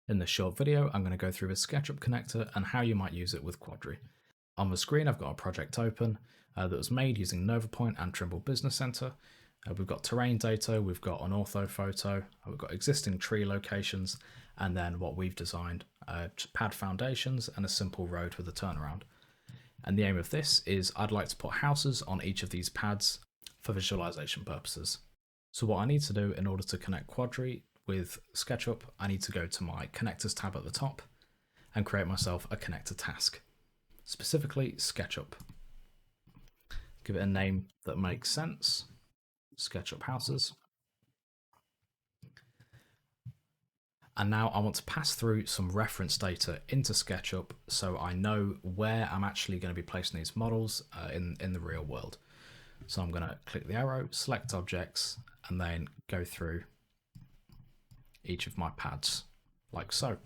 In this short video, I'm going to go through the Sketchup connector and how you might use it with Quadri. On the screen, I've got a project open that was made using NovaPoint and Trimble Business Center. We've got terrain data, we've got an ortho photo, we've got existing tree locations, and then what we've designed, pad foundations and a simple road with a turnaround. And the aim of this is I'd like to put houses on each of these pads for visualization purposes. So what I need to do in order to connect Quadri with Sketchup, I need to go to my connectors tab at the top and create myself a connector task, specifically Sketchup. Give it a name that makes sense, Sketchup houses. And now I want to pass through some reference data into SketchUp so I know where I'm actually going to be placing these models in the real world. So I'm going to click the arrow, select objects, and then go through each of my pads like so.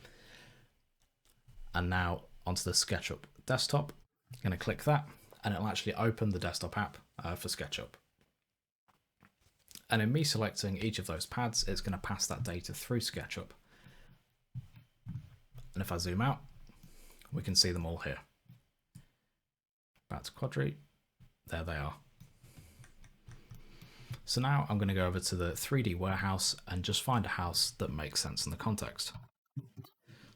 And now onto the SketchUp desktop, I'm going to click that and it'll actually open the desktop app for SketchUp. And in me selecting each of those pads, it's going to pass that data through SketchUp. And if I zoom out, we can see them all here. Back to Quadri, there they are. So now I'm going to go over to the 3D warehouse and just find a house that makes sense in the context.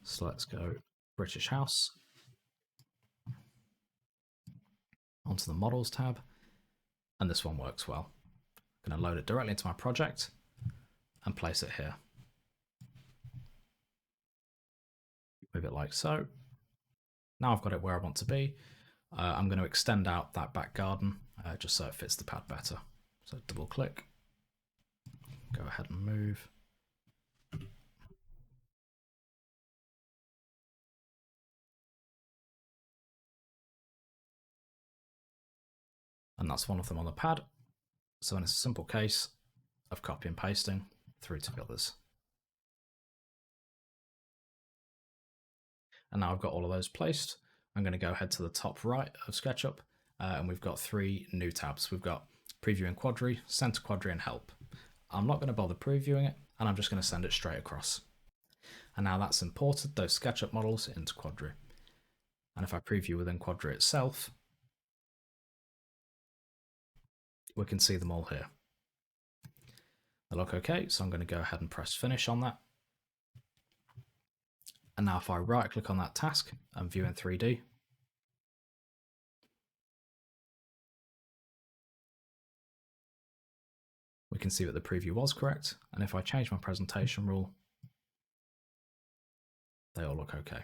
So let's go British house, onto the models tab, and this one works well. I'm going to load it directly into my project and place it here. Move it like so. Now I've got it where I want to be. I'm going to extend out that back garden just so it fits the pad better. So double click, go ahead and move. And that's one of them on the pad. So in a simple case of copy and pasting through to the others. And now I've got all of those placed. I'm going to go ahead to the top right of SketchUp and we've got 3 new tabs. We've got Previewing Quadri, Center Quadri, and Help. I'm not going to bother previewing it and I'm just going to send it straight across. And now that's imported those SketchUp models into Quadri. And if I preview within Quadri itself, we can see them all here. They look okay, so I'm going to go ahead and press finish on that. And now if I right click on that task and view in 3D, we can see that the preview was correct. And if I change my presentation rule, they all look okay.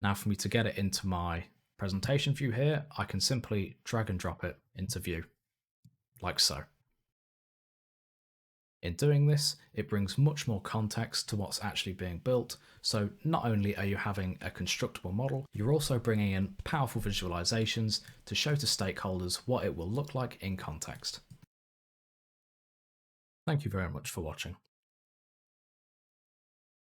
Now for me to get it into my presentation view here, I can simply drag and drop it into view, like so. In doing this, it brings much more context to what's actually being built. So not only are you having a constructible model, you're also bringing in powerful visualizations to show to stakeholders what it will look like in context. Thank you very much for watching.